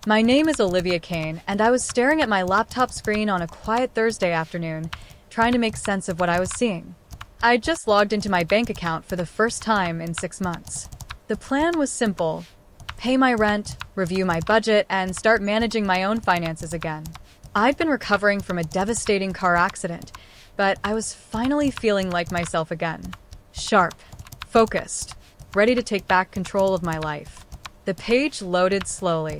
My name is Olivia Kane, and I was staring at my laptop screen on a quiet Thursday afternoon, trying to make sense of what I was seeing. I'd just logged into my bank account for the first time in 6 months. The plan was simple: pay my rent, review my budget, and start managing my own finances again. I'd been recovering from a devastating car accident, but I was finally feeling like myself again. Sharp, focused, ready to take back control of my life. The page loaded slowly.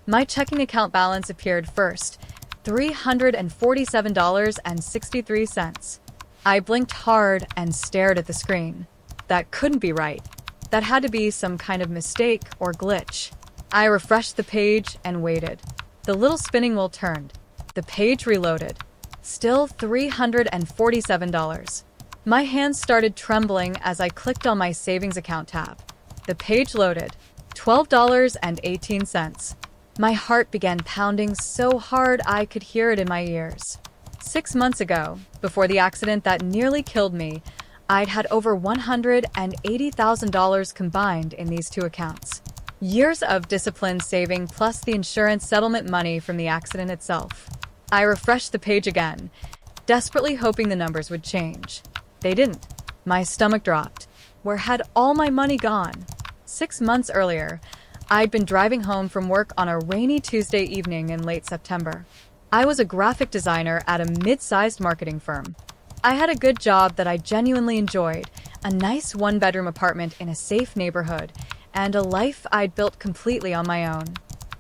My checking account balance appeared first, $347.63. I blinked hard and stared at the screen. That couldn't be right. That had to be some kind of mistake or glitch. I refreshed the page and waited. The little spinning wheel turned. The page reloaded. Still $347. My hands started trembling as I clicked on my savings account tab. The page loaded. $12.18. My heart began pounding so hard I could hear it in my ears. 6 months ago, before the accident that nearly killed me, I'd had over $180,000 combined in these two accounts. Years of disciplined saving plus the insurance settlement money from the accident itself. I refreshed the page again, desperately hoping the numbers would change. They didn't. My stomach dropped. Where had all my money gone? 6 months earlier, I'd been driving home from work on a rainy Tuesday evening in late September. I was a graphic designer at a mid-sized marketing firm. I had a good job that I genuinely enjoyed, a nice one-bedroom apartment in a safe neighborhood, and a life I'd built completely on my own.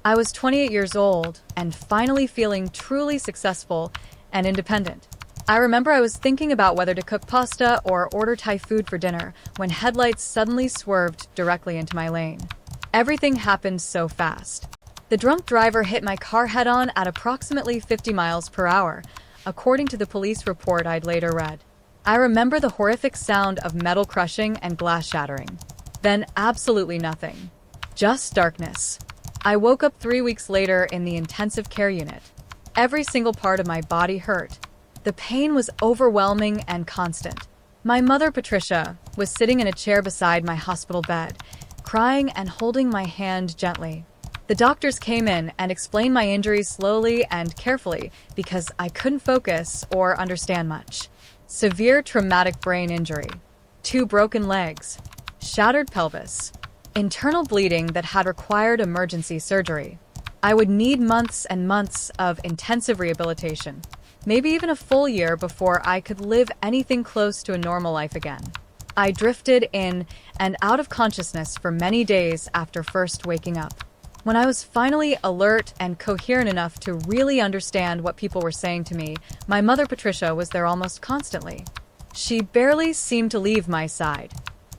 I was 28 years old and finally feeling truly successful and independent. I remember I was thinking about whether to cook pasta or order Thai food for dinner when headlights suddenly swerved directly into my lane. Everything happened so fast. The drunk driver hit my car head-on at approximately 50 miles per hour, according to the police report I'd later read. I remember the horrific sound of metal crushing and glass shattering. Then absolutely nothing. Just darkness. I woke up 3 weeks later in the intensive care unit. Every single part of my body hurt. The pain was overwhelming and constant. My mother, Patricia, was sitting in a chair beside my hospital bed, crying and holding my hand gently. The doctors came in and explained my injuries slowly and carefully because I couldn't focus or understand much. Severe traumatic brain injury, 2 broken legs, shattered pelvis, internal bleeding that had required emergency surgery. I would need months and months of intensive rehabilitation, maybe even a full year before I could live anything close to a normal life again. I drifted in and out of consciousness for many days after first waking up. When I was finally alert and coherent enough to really understand what people were saying to me, my mother Patricia was there almost constantly. She barely seemed to leave my side.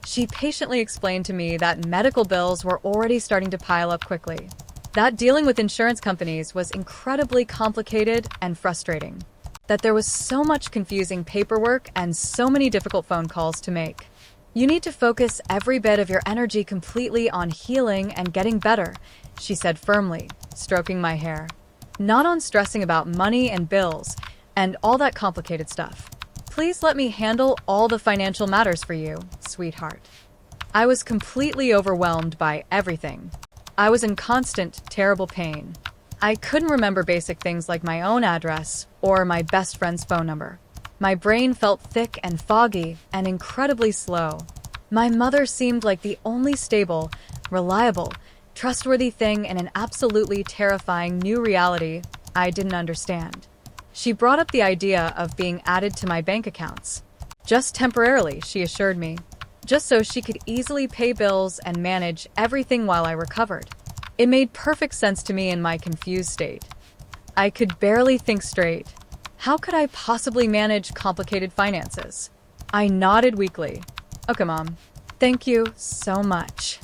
She patiently explained to me that medical bills were already starting to pile up quickly, that dealing with insurance companies was incredibly complicated and frustrating, that there was so much confusing paperwork and so many difficult phone calls to make. You need to focus every bit of your energy completely on healing and getting better, she said firmly, stroking my hair. Not on stressing about money and bills and all that complicated stuff. Please let me handle all the financial matters for you, sweetheart. I was completely overwhelmed by everything. I was in constant, terrible pain. I couldn't remember basic things like my own address or my best friend's phone number. My brain felt thick and foggy and incredibly slow. My mother seemed like the only stable, reliable, trustworthy thing in an absolutely terrifying new reality I didn't understand. She brought up the idea of being added to my bank accounts. Just temporarily, she assured me. Just so she could easily pay bills and manage everything while I recovered. It made perfect sense to me in my confused state. I could barely think straight. How could I possibly manage complicated finances? I nodded weakly. Okay, Mom. Thank you so much.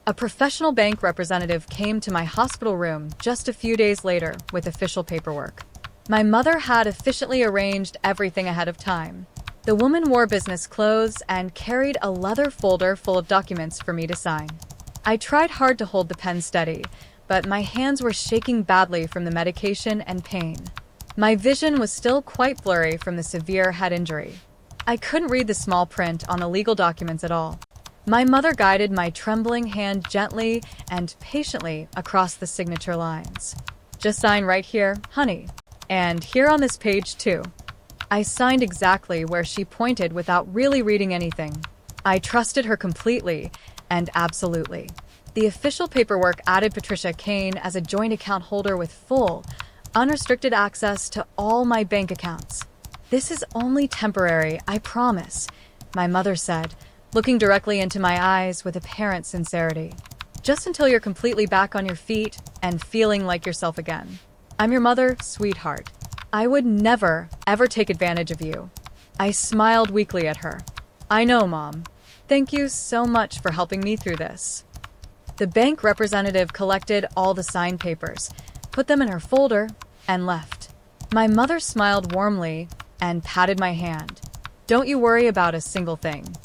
A professional bank representative came to my hospital room just a few days later with official paperwork. My mother had efficiently arranged everything ahead of time. The woman wore business clothes and carried a leather folder full of documents for me to sign. I tried hard to hold the pen steady, but my hands were shaking badly from the medication and pain. My vision was still quite blurry from the severe head injury. I couldn't read the small print on the legal documents at all. My mother guided my trembling hand gently and patiently across the signature lines. Just sign right here, honey. And here on this page, too. I signed exactly where she pointed without really reading anything. I trusted her completely and absolutely. The official paperwork added Patricia Kane as a joint account holder with full, unrestricted access to all my bank accounts. This is only temporary, I promise, my mother said, looking directly into my eyes with apparent sincerity. Just until you're completely back on your feet and feeling like yourself again. I'm your mother, sweetheart. I would never, ever take advantage of you. I smiled weakly at her. I know, Mom. Thank you so much for helping me through this. The bank representative collected all the signed papers, put them in her folder, and left. My mother smiled warmly and patted my hand. Don't you worry about a single thing.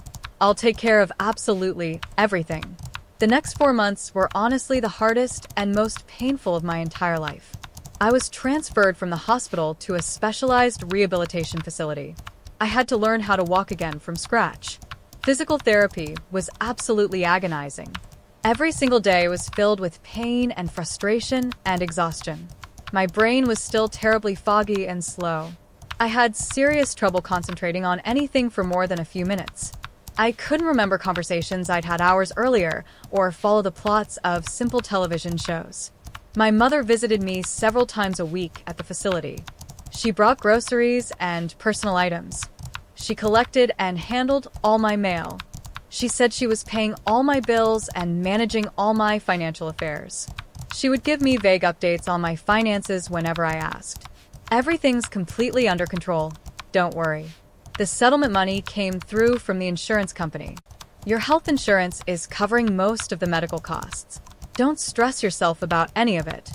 I'll take care of absolutely everything. The next 4 months were honestly the hardest and most painful of my entire life. I was transferred from the hospital to a specialized rehabilitation facility. I had to learn how to walk again from scratch. Physical therapy was absolutely agonizing. Every single day was filled with pain and frustration and exhaustion. My brain was still terribly foggy and slow. I had serious trouble concentrating on anything for more than a few minutes. I couldn't remember conversations I'd had hours earlier or follow the plots of simple television shows. My mother visited me several times a week at the facility. She brought groceries and personal items. She collected and handled all my mail. She said she was paying all my bills and managing all my financial affairs. She would give me vague updates on my finances whenever I asked. Everything's completely under control. Don't worry. The settlement money came through from the insurance company. Your health insurance is covering most of the medical costs. Don't stress yourself about any of it.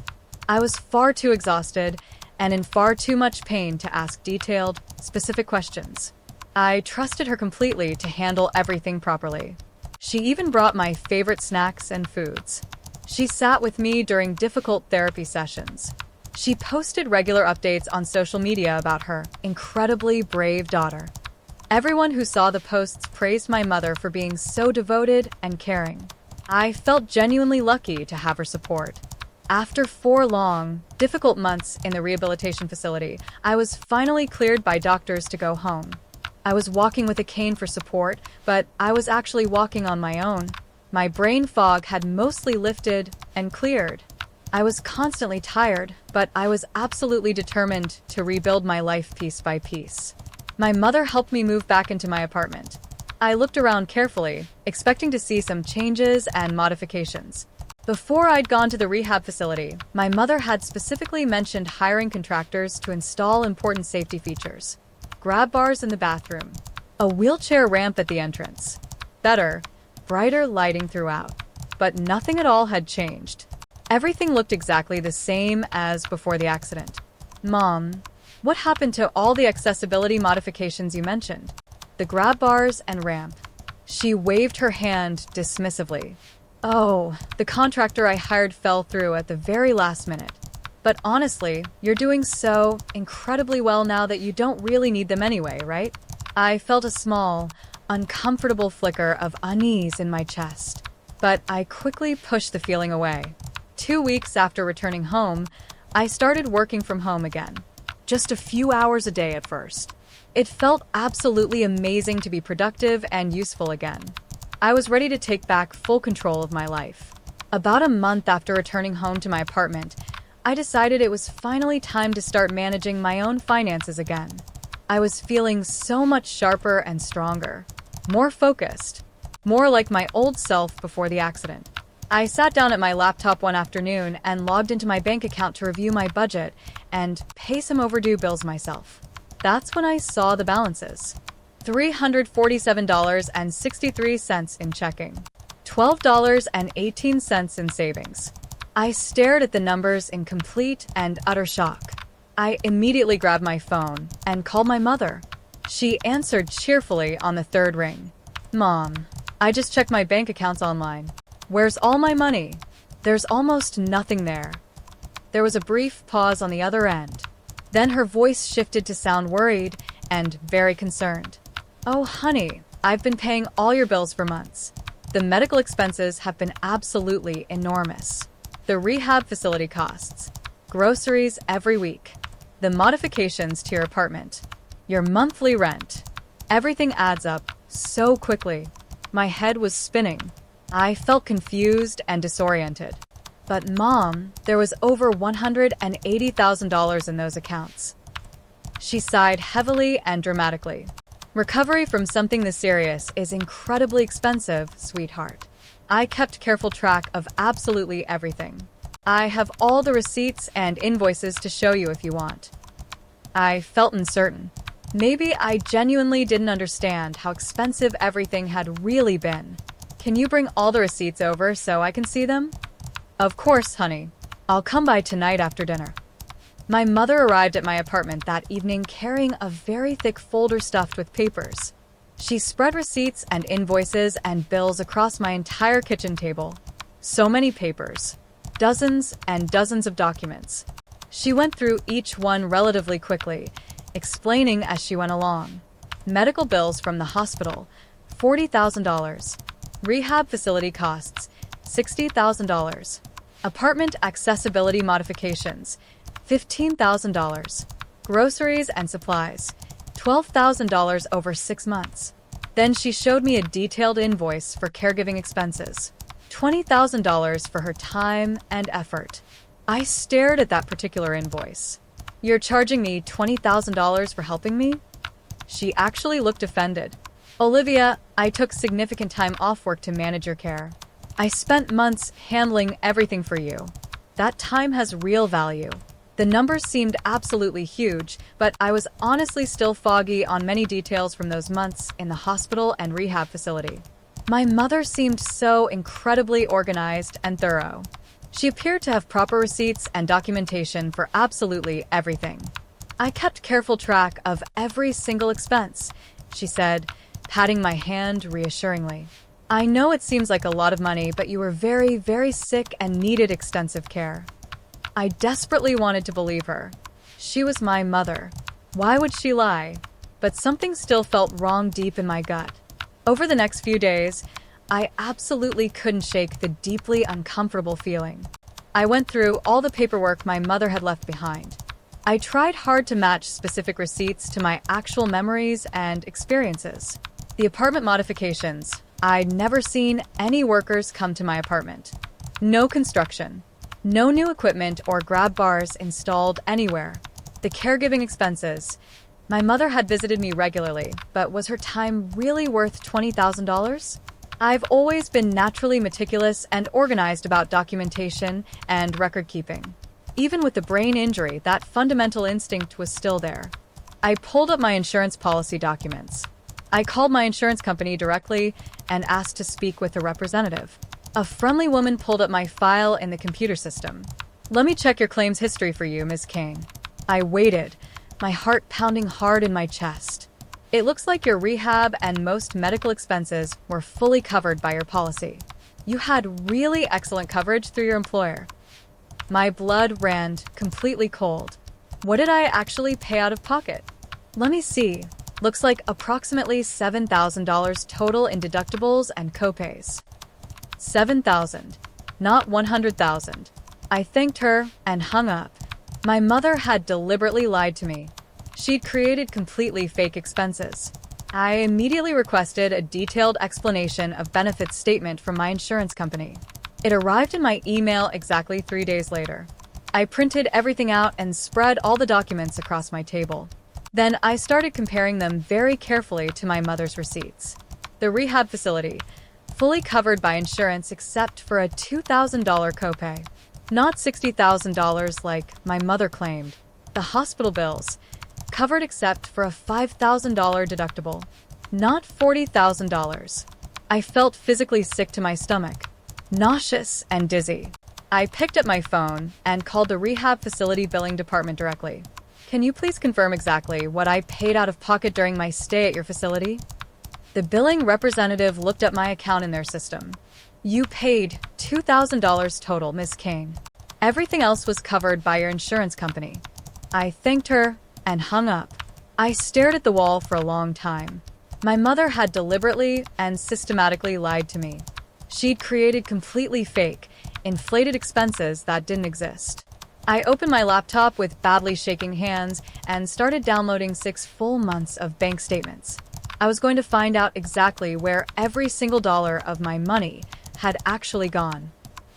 I was far too exhausted and in far too much pain to ask detailed, specific questions. I trusted her completely to handle everything properly. She even brought my favorite snacks and foods. She sat with me during difficult therapy sessions. She posted regular updates on social media about her incredibly brave daughter. Everyone who saw the posts praised my mother for being so devoted and caring. I felt genuinely lucky to have her support. After 4 long, difficult months in the rehabilitation facility, I was finally cleared by doctors to go home. I was walking with a cane for support, but I was actually walking on my own. My brain fog had mostly lifted and cleared. I was constantly tired, but I was absolutely determined to rebuild my life piece by piece. My mother helped me move back into my apartment. I looked around carefully, expecting to see some changes and modifications. Before I'd gone to the rehab facility, my mother had specifically mentioned hiring contractors to install important safety features. Grab bars in the bathroom, a wheelchair ramp at the entrance. Better, brighter lighting throughout. But nothing at all had changed. Everything looked exactly the same as before the accident. Mom, what happened to all the accessibility modifications you mentioned? The grab bars and ramp. She waved her hand dismissively. Oh, the contractor I hired fell through at the very last minute. But honestly, you're doing so incredibly well now that you don't really need them anyway, right? I felt a small, uncomfortable flicker of unease in my chest, but I quickly pushed the feeling away. 2 weeks after returning home, I started working from home again. Just a few hours a day at first. It felt absolutely amazing to be productive and useful again. I was ready to take back full control of my life. About a month after returning home to my apartment, I decided it was finally time to start managing my own finances again. I was feeling so much sharper and stronger, more focused, more like my old self before the accident. I sat down at my laptop one afternoon and logged into my bank account to review my budget and pay some overdue bills myself. That's when I saw the balances. $347.63 in checking, $12.18 in savings. I stared at the numbers in complete and utter shock. I immediately grabbed my phone and called my mother. She answered cheerfully on the 3rd ring. Mom, I just checked my bank accounts online. Where's all my money? There's almost nothing there. There was a brief pause on the other end. Then her voice shifted to sound worried and very concerned. Oh, honey, I've been paying all your bills for months. The medical expenses have been absolutely enormous. The rehab facility costs, groceries every week, the modifications to your apartment, your monthly rent. Everything adds up so quickly. My head was spinning. I felt confused and disoriented. But Mom, there was over $180,000 in those accounts. She sighed heavily and dramatically. Recovery from something this serious is incredibly expensive, sweetheart. I kept careful track of absolutely everything. I have all the receipts and invoices to show you if you want. I felt uncertain. Maybe I genuinely didn't understand how expensive everything had really been. Can you bring all the receipts over so I can see them? Of course, honey. I'll come by tonight after dinner. My mother arrived at my apartment that evening carrying a very thick folder stuffed with papers. She spread receipts and invoices and bills across my entire kitchen table. So many papers. Dozens and dozens of documents. She went through each one relatively quickly, explaining as she went along. Medical bills from the hospital, $40,000. Rehab facility costs, $60,000. Apartment accessibility modifications, $15,000. Groceries and supplies, $12,000 over 6 months. Then she showed me a detailed invoice for caregiving expenses, $20,000 for her time and effort. I stared at that particular invoice. You're charging me $20,000 for helping me? She actually looked offended. Olivia, I took significant time off work to manage your care. I spent months handling everything for you. That time has real value. The numbers seemed absolutely huge, but I was honestly still foggy on many details from those months in the hospital and rehab facility. My mother seemed so incredibly organized and thorough. She appeared to have proper receipts and documentation for absolutely everything. I kept careful track of every single expense, she said, patting my hand reassuringly. I know it seems like a lot of money, but you were very, very sick and needed extensive care. I desperately wanted to believe her. She was my mother. Why would she lie? But something still felt wrong deep in my gut. Over the next few days, I absolutely couldn't shake the deeply uncomfortable feeling. I went through all the paperwork my mother had left behind. I tried hard to match specific receipts to my actual memories and experiences. The apartment modifications. I'd never seen any workers come to my apartment. No construction. No new equipment or grab bars installed anywhere. The caregiving expenses. My mother had visited me regularly, but was her time really worth $20,000? I've always been naturally meticulous and organized about documentation and record keeping. Even with the brain injury, that fundamental instinct was still there. I pulled up my insurance policy documents. I called my insurance company directly and asked to speak with a representative. A friendly woman pulled up my file in the computer system. Let me check your claims history for you, Ms. Kane. I waited, my heart pounding hard in my chest. It looks like your rehab and most medical expenses were fully covered by your policy. You had really excellent coverage through your employer. My blood ran completely cold. What did I actually pay out of pocket? Let me see. Looks like approximately $7,000 total in deductibles and copays. $7,000, not $100,000. I thanked her and hung up. My mother had deliberately lied to me. She'd created completely fake expenses. I immediately requested a detailed explanation of benefits statement from my insurance company. It arrived in my email exactly 3 days later. I printed everything out and spread all the documents across my table. Then I started comparing them very carefully to my mother's receipts. The rehab facility, fully covered by insurance except for a $2,000 copay. Not $60,000 like my mother claimed. The hospital bills, covered except for a $5,000 deductible. Not $40,000. I felt physically sick to my stomach, nauseous and dizzy. I picked up my phone and called the rehab facility billing department directly. Can you please confirm exactly what I paid out of pocket during my stay at your facility? The billing representative looked up my account in their system. You paid $2,000 total, Ms. Kane. Everything else was covered by your insurance company. I thanked her and hung up. I stared at the wall for a long time. My mother had deliberately and systematically lied to me. She'd created completely fake, inflated expenses that didn't exist. I opened my laptop with badly shaking hands and started downloading 6 full months of bank statements. I was going to find out exactly where every single dollar of my money had actually gone.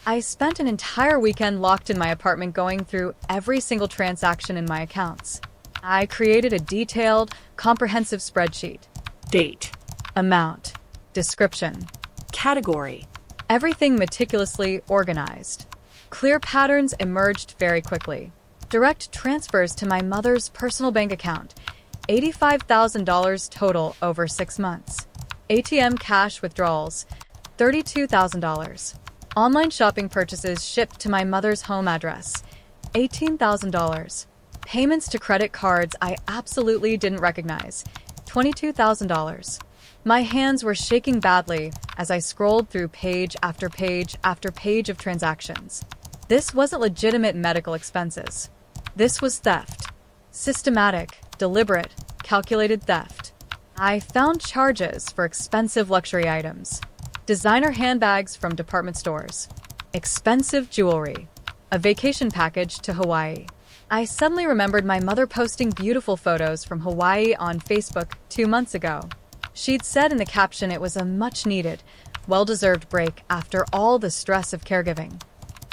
I spent an entire weekend locked in my apartment going through every single transaction in my accounts. I created a detailed, comprehensive spreadsheet. Date. Amount. Description. Category. Everything meticulously organized. Clear patterns emerged very quickly. Direct transfers to my mother's personal bank account. $85,000 total over 6 months. ATM cash withdrawals. $32,000. Online shopping purchases shipped to my mother's home address. $18,000. Payments to credit cards I absolutely didn't recognize. $22,000. My hands were shaking badly as I scrolled through page after page after page of transactions. This wasn't legitimate medical expenses. This was theft. Systematic, deliberate, calculated theft. I found charges for expensive luxury items. Designer handbags from department stores. Expensive jewelry. A vacation package to Hawaii. I suddenly remembered my mother posting beautiful photos from Hawaii on Facebook 2 months ago. She'd said in the caption it was a much-needed, well-deserved break after all the stress of caregiving.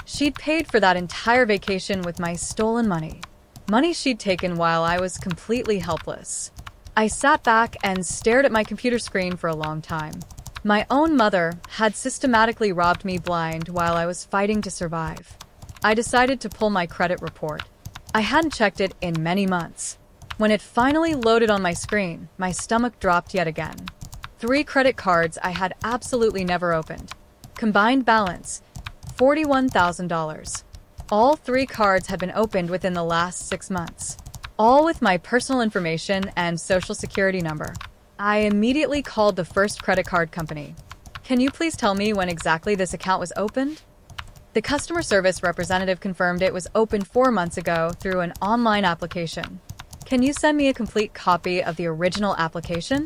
She'd paid for that entire vacation with my stolen money. Money she'd taken while I was completely helpless. I sat back and stared at my computer screen for a long time. My own mother had systematically robbed me blind while I was fighting to survive. I decided to pull my credit report. I hadn't checked it in many months. When it finally loaded on my screen, my stomach dropped yet again. 3 credit cards I had absolutely never opened. Combined balance, $41,000. All 3 cards had been opened within the last 6 months. All with my personal information and social security number. I immediately called the first credit card company. Can you please tell me when exactly this account was opened? The customer service representative confirmed it was opened 4 months ago through an online application. Can you send me a complete copy of the original application?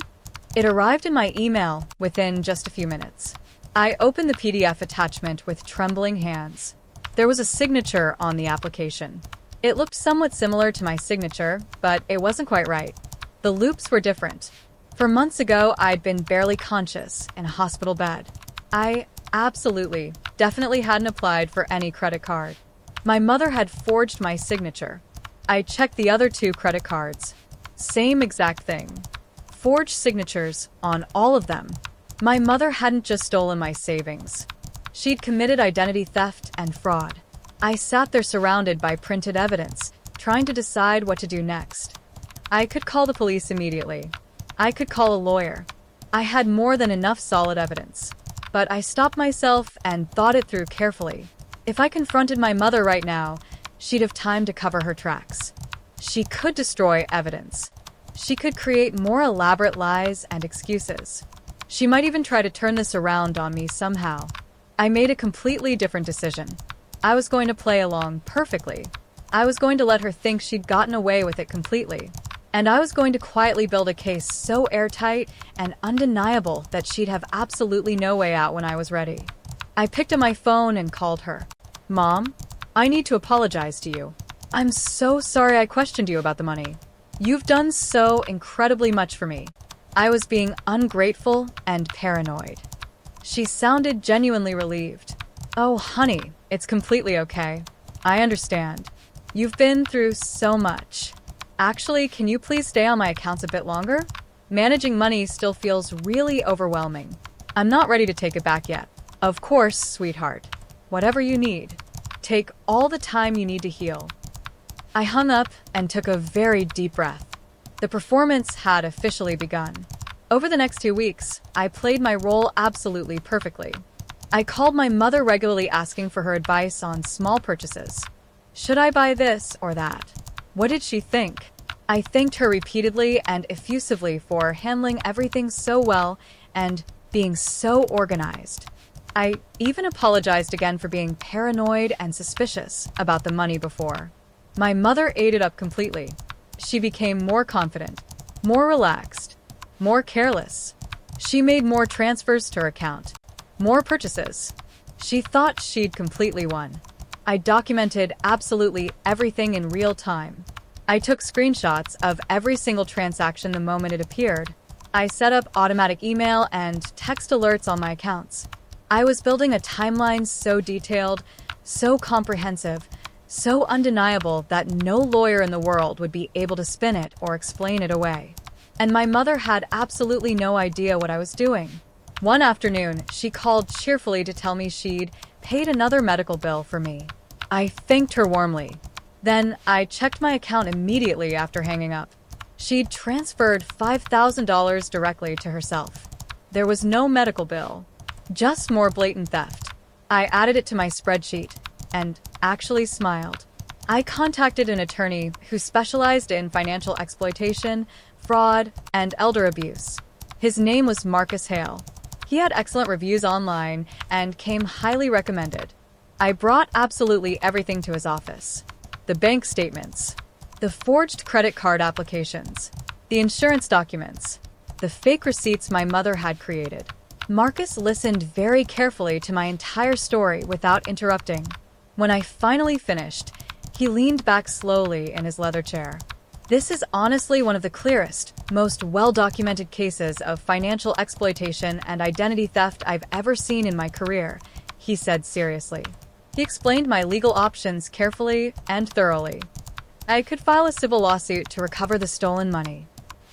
It arrived in my email within just a few minutes. I opened the PDF attachment with trembling hands. There was a signature on the application. It looked somewhat similar to my signature, but it wasn't quite right. The loops were different. For months ago, I'd been barely conscious in a hospital bed. I absolutely, definitely hadn't applied for any credit card. My mother had forged my signature. I checked the other 2 credit cards. Same exact thing. Forged signatures on all of them. My mother hadn't just stolen my savings. She'd committed identity theft and fraud. I sat there surrounded by printed evidence, trying to decide what to do next. I could call the police immediately. I could call a lawyer. I had more than enough solid evidence. But I stopped myself and thought it through carefully. If I confronted my mother right now, she'd have time to cover her tracks. She could destroy evidence. She could create more elaborate lies and excuses. She might even try to turn this around on me somehow. I made a completely different decision. I was going to play along perfectly. I was going to let her think she'd gotten away with it completely. And I was going to quietly build a case so airtight and undeniable that she'd have absolutely no way out when I was ready. I picked up my phone and called her. Mom, I need to apologize to you. I'm so sorry I questioned you about the money. You've done so incredibly much for me. I was being ungrateful and paranoid. She sounded genuinely relieved. Oh, honey, it's completely okay. I understand. You've been through so much. Actually, can you please stay on my accounts a bit longer? Managing money still feels really overwhelming. I'm not ready to take it back yet. Of course, sweetheart. Whatever you need. Take all the time you need to heal. I hung up and took a very deep breath. The performance had officially begun. Over the next 2 weeks, I played my role absolutely perfectly. I called my mother regularly asking for her advice on small purchases. Should I buy this or that? What did she think? I thanked her repeatedly and effusively for handling everything so well and being so organized. I even apologized again for being paranoid and suspicious about the money before. My mother ate it up completely. She became more confident, more relaxed, more careless. She made more transfers to her account. More purchases. She thought she'd completely won. I documented absolutely everything in real time. I took screenshots of every single transaction the moment it appeared. I set up automatic email and text alerts on my accounts. I was building a timeline so detailed, so comprehensive, so undeniable that no lawyer in the world would be able to spin it or explain it away. And my mother had absolutely no idea what I was doing. One afternoon, she called cheerfully to tell me she'd paid another medical bill for me. I thanked her warmly. Then I checked my account immediately after hanging up. She'd transferred $5,000 directly to herself. There was no medical bill, just more blatant theft. I added it to my spreadsheet and actually smiled. I contacted an attorney who specialized in financial exploitation, fraud, and elder abuse. His name was Marcus Hale. He had excellent reviews online and came highly recommended. I brought absolutely everything to his office. The bank statements, the forged credit card applications, the insurance documents, the fake receipts my mother had created. Marcus listened very carefully to my entire story without interrupting. When I finally finished, he leaned back slowly in his leather chair. This is honestly one of the clearest, most well-documented cases of financial exploitation and identity theft I've ever seen in my career, he said seriously. He explained my legal options carefully and thoroughly. I could file a civil lawsuit to recover the stolen money.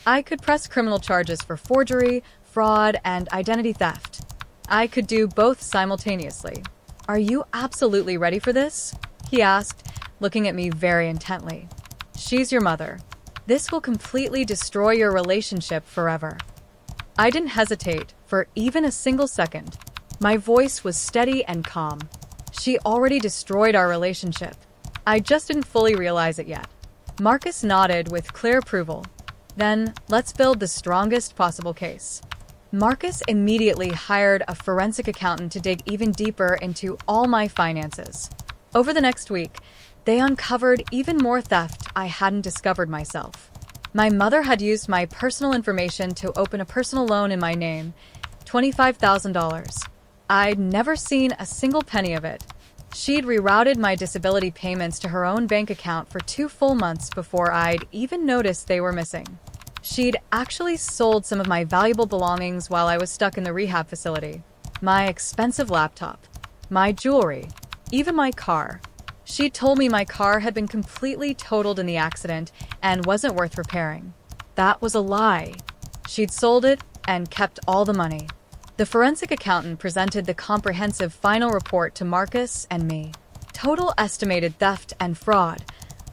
I could press criminal charges for forgery, fraud, and identity theft. I could do both simultaneously. Are you absolutely ready for this? He asked, looking at me very intently. She's your mother. This will completely destroy your relationship forever. I didn't hesitate for even a single second. My voice was steady and calm. She already destroyed our relationship. I just didn't fully realize it yet. Marcus nodded with clear approval. Then, let's build the strongest possible case. Marcus immediately hired a forensic accountant to dig even deeper into all my finances. Over the next week, they uncovered even more theft I hadn't discovered myself. My mother had used my personal information to open a personal loan in my name, $25,000. I'd never seen a single penny of it. She'd rerouted my disability payments to her own bank account for 2 full months before I'd even noticed they were missing. She'd actually sold some of my valuable belongings while I was stuck in the rehab facility. My expensive laptop, my jewelry, even my car. She told me my car had been completely totaled in the accident and wasn't worth repairing. That was a lie. She'd sold it and kept all the money. The forensic accountant presented the comprehensive final report to Marcus and me. Total estimated theft and fraud,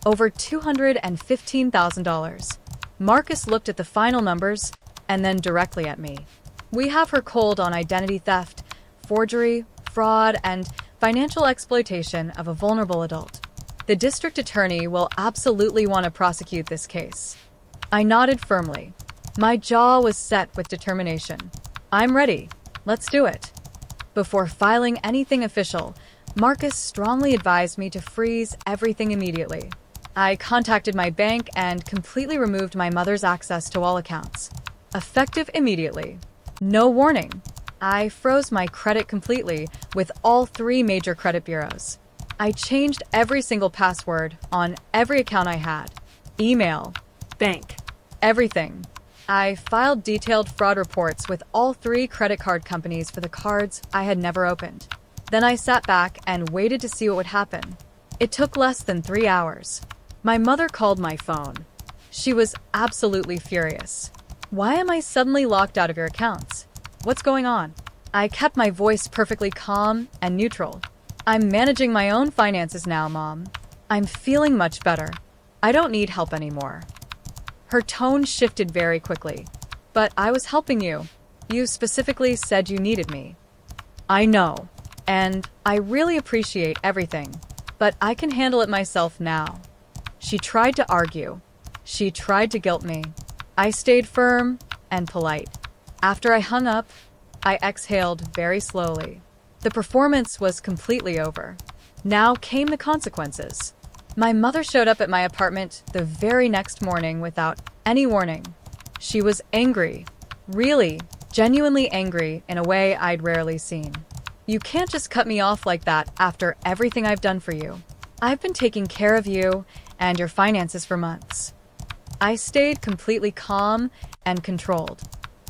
over $215,000. Marcus looked at the final numbers and then directly at me. We have her cold on identity theft, forgery, fraud, and financial exploitation of a vulnerable adult. The district attorney will absolutely want to prosecute this case. I nodded firmly. My jaw was set with determination. I'm ready. Let's do it. Before filing anything official, Marcus strongly advised me to freeze everything immediately. I contacted my bank and completely removed my mother's access to all accounts. Effective immediately. No warning. I froze my credit completely with all 3 major credit bureaus. I changed every single password on every account I had. Email, bank, everything. I filed detailed fraud reports with all 3 credit card companies for the cards I had never opened. Then I sat back and waited to see what would happen. It took less than 3 hours. My mother called my phone. She was absolutely furious. Why am I suddenly locked out of your accounts? What's going on? I kept my voice perfectly calm and neutral. I'm managing my own finances now, Mom. I'm feeling much better. I don't need help anymore. Her tone shifted very quickly. But I was helping you. You specifically said you needed me. I know. And I really appreciate everything. But I can handle it myself now. She tried to argue. She tried to guilt me. I stayed firm and polite. After I hung up, I exhaled very slowly. The performance was completely over. Now came the consequences. My mother showed up at my apartment the very next morning without any warning. She was angry. Really genuinely angry in a way I'd rarely seen. You can't just cut me off like that after everything I've done for you. I've been taking care of you and your finances for months. I stayed completely calm and controlled.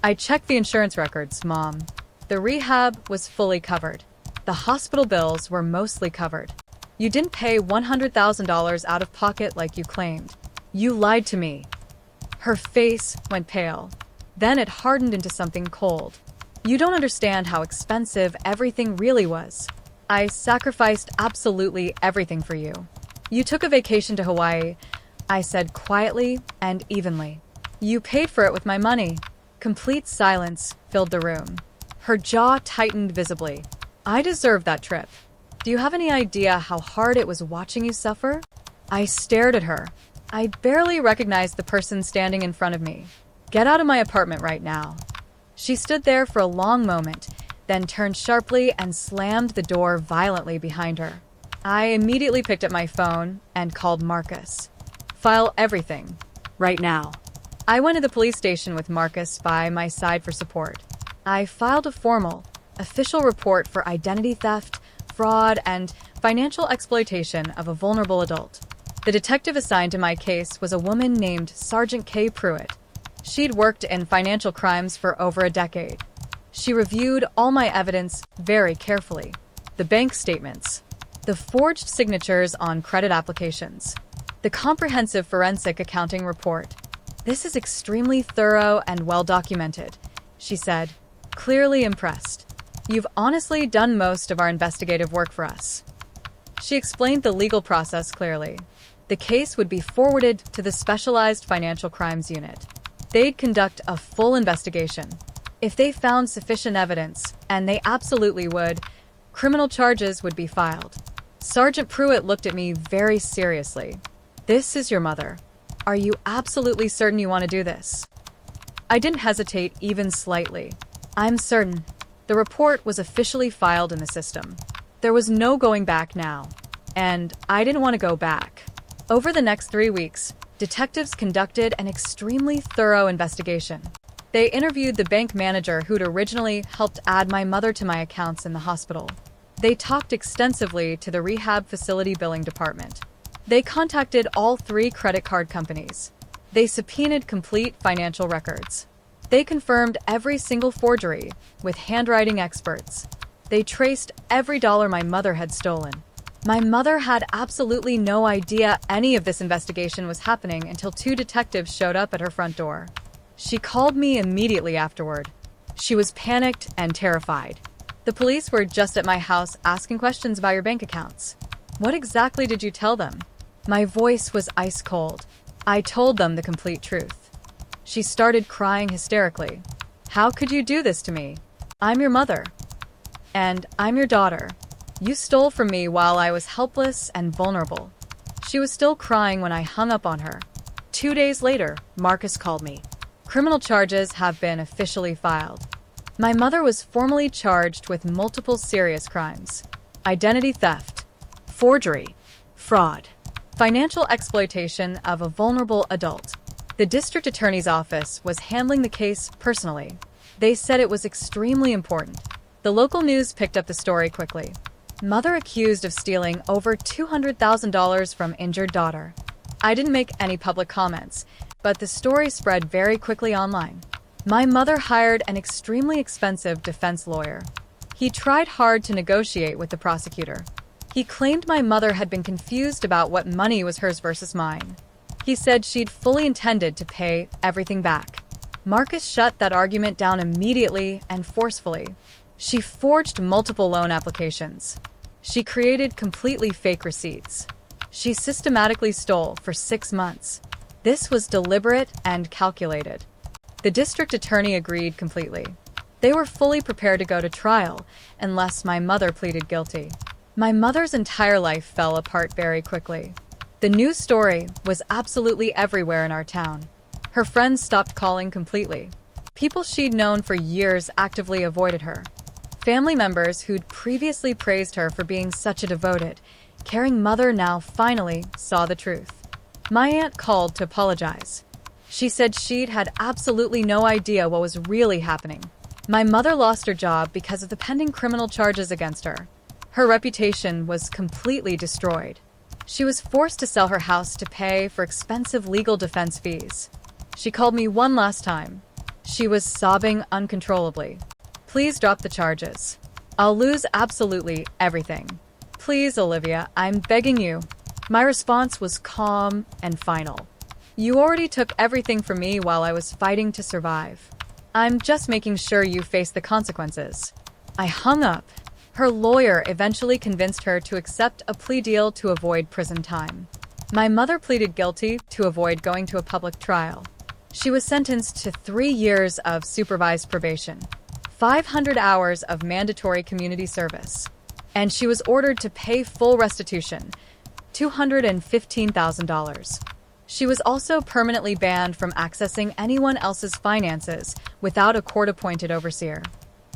I checked the insurance records, Mom. The rehab was fully covered. The hospital bills were mostly covered. You didn't pay $100,000 out of pocket like you claimed. You lied to me. Her face went pale. Then it hardened into something cold. You don't understand how expensive everything really was. I sacrificed absolutely everything for you. You took a vacation to Hawaii, I said quietly and evenly. You paid for it with my money. Complete silence filled the room. Her jaw tightened visibly. I deserved that trip. Do you have any idea how hard it was watching you suffer? I stared at her. I barely recognized the person standing in front of me. Get out of my apartment right now. She stood there for a long moment, then turned sharply and slammed the door violently behind her. I immediately picked up my phone and called Marcus. File everything. Right now. I went to the police station with Marcus by my side for support. I filed a formal, official report for identity theft, fraud, and financial exploitation of a vulnerable adult. The detective assigned to my case was a woman named Sergeant Kay Pruitt. She'd worked in financial crimes for over a decade. She reviewed all my evidence very carefully. The bank statements, the forged signatures on credit applications, the comprehensive forensic accounting report. This is extremely thorough and well documented, she said, clearly impressed. You've honestly done most of our investigative work for us. She explained the legal process clearly. The case would be forwarded to the Specialized Financial Crimes Unit. They'd conduct a full investigation. If they found sufficient evidence, and they absolutely would, criminal charges would be filed. Sergeant Pruitt looked at me very seriously. This is your mother. Are you absolutely certain you want to do this? I didn't hesitate even slightly. I'm certain. The report was officially filed in the system. There was no going back now. And I didn't want to go back. Over the next 3 weeks, detectives conducted an extremely thorough investigation. They interviewed the bank manager who'd originally helped add my mother to my accounts in the hospital. They talked extensively to the rehab facility billing department. They contacted all 3 credit card companies. They subpoenaed complete financial records. They confirmed every single forgery with handwriting experts. They traced every dollar my mother had stolen. My mother had absolutely no idea any of this investigation was happening until 2 detectives showed up at her front door. She called me immediately afterward. She was panicked and terrified. The police were just at my house asking questions about your bank accounts. What exactly did you tell them? My voice was ice cold. I told them the complete truth. She started crying hysterically. How could you do this to me? I'm your mother. And I'm your daughter. You stole from me while I was helpless and vulnerable. She was still crying when I hung up on her. 2 days later, Marcus called me. Criminal charges have been officially filed. My mother was formally charged with multiple serious crimes: identity theft, forgery, fraud, financial exploitation of a vulnerable adult. The district attorney's office was handling the case personally. They said it was extremely important. The local news picked up the story quickly. Mother accused of stealing over $200,000 from injured daughter. I didn't make any public comments, but the story spread very quickly online. My mother hired an extremely expensive defense lawyer. He tried hard to negotiate with the prosecutor. He claimed my mother had been confused about what money was hers versus mine. He said she'd fully intended to pay everything back. Marcus shut that argument down immediately and forcefully. She forged multiple loan applications. She created completely fake receipts. She systematically stole for 6 months. This was deliberate and calculated. The district attorney agreed completely. They were fully prepared to go to trial unless my mother pleaded guilty. My mother's entire life fell apart very quickly. The news story was absolutely everywhere in our town. Her friends stopped calling completely. People she'd known for years actively avoided her. Family members who'd previously praised her for being such a devoted, caring mother now finally saw the truth. My aunt called to apologize. She said she'd had absolutely no idea what was really happening. My mother lost her job because of the pending criminal charges against her. Her reputation was completely destroyed. She was forced to sell her house to pay for expensive legal defense fees. She called me one last time. She was sobbing uncontrollably. "Please drop the charges. I'll lose absolutely everything. Please, Olivia, I'm begging you." My response was calm and final. "You already took everything from me while I was fighting to survive. I'm just making sure you face the consequences." I hung up. Her lawyer eventually convinced her to accept a plea deal to avoid prison time. My mother pleaded guilty to avoid going to a public trial. She was sentenced to 3 years of supervised probation, 500 hours of mandatory community service, and she was ordered to pay full restitution, $215,000. She was also permanently banned from accessing anyone else's finances without a court-appointed overseer.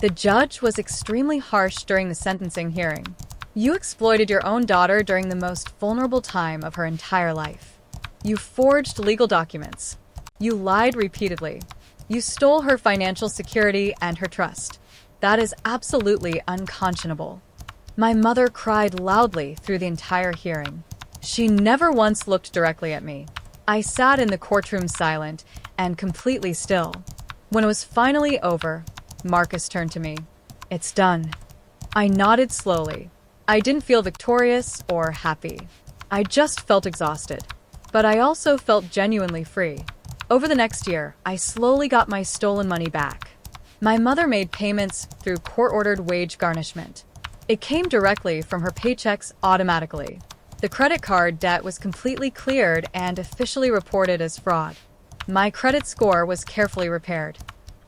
The judge was extremely harsh during the sentencing hearing. "You exploited your own daughter during the most vulnerable time of her entire life. You forged legal documents. You lied repeatedly. You stole her financial security and her trust. That is absolutely unconscionable." My mother cried loudly through the entire hearing. She never once looked directly at me. I sat in the courtroom silent and completely still. When it was finally over, Marcus turned to me. "It's done." I nodded slowly. I didn't feel victorious or happy. I just felt exhausted. But I also felt genuinely free. Over the next year, I slowly got my stolen money back. My mother made payments through court-ordered wage garnishment. It came directly from her paychecks automatically. The credit card debt was completely cleared and officially reported as fraud. My credit score was carefully repaired.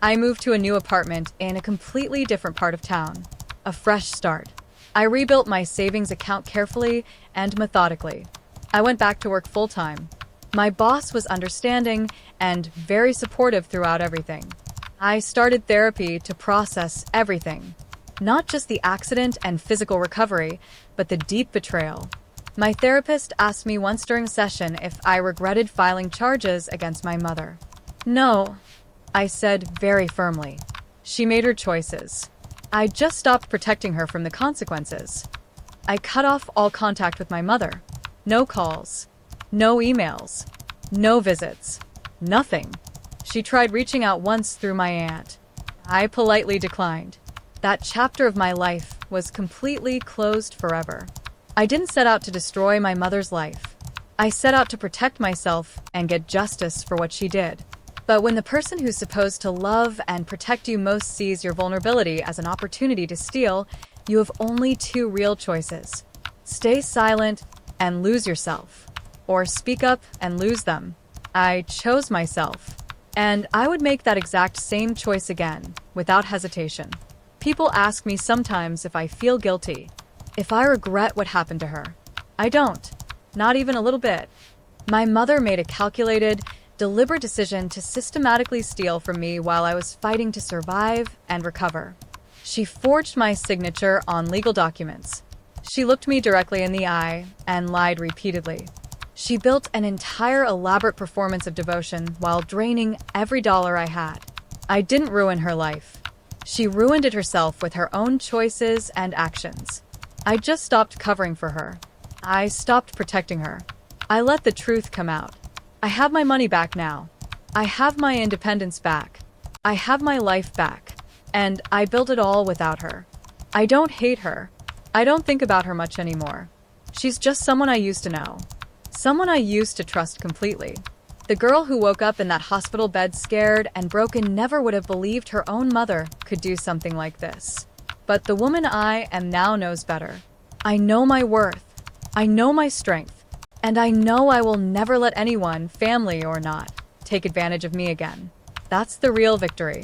I moved to a new apartment in a completely different part of town. A fresh start. I rebuilt my savings account carefully and methodically. I went back to work full-time. My boss was understanding and very supportive throughout everything. I started therapy to process everything. Not just the accident and physical recovery, but the deep betrayal. My therapist asked me once during a session if I regretted filing charges against my mother. "No," I said very firmly. She made her choices. I just stopped protecting her from the consequences. I cut off all contact with my mother. No calls. No emails. No visits. Nothing. She tried reaching out once through my aunt. I politely declined. That chapter of my life was completely closed forever. I didn't set out to destroy my mother's life. I set out to protect myself and get justice for what she did. But when the person who's supposed to love and protect you most sees your vulnerability as an opportunity to steal, you have only 2 real choices. Stay silent and lose yourself, or speak up and lose them. I chose myself, and I would make that exact same choice again, without hesitation. People ask me sometimes if I feel guilty, if I regret what happened to her. I don't. Not even a little bit. My mother made a calculated, deliberate decision to systematically steal from me while I was fighting to survive and recover. She forged my signature on legal documents. She looked me directly in the eye and lied repeatedly. She built an entire elaborate performance of devotion while draining every dollar I had. I didn't ruin her life. She ruined it herself with her own choices and actions. I just stopped covering for her. I stopped protecting her. I let the truth come out. I have my money back now. I have my independence back. I have my life back. And I built it all without her. I don't hate her. I don't think about her much anymore. She's just someone I used to know. Someone I used to trust completely. The girl who woke up in that hospital bed scared and broken never would have believed her own mother could do something like this. But the woman I am now knows better. I know my worth. I know my strength. And I know I will never let anyone, family or not, take advantage of me again. That's the real victory.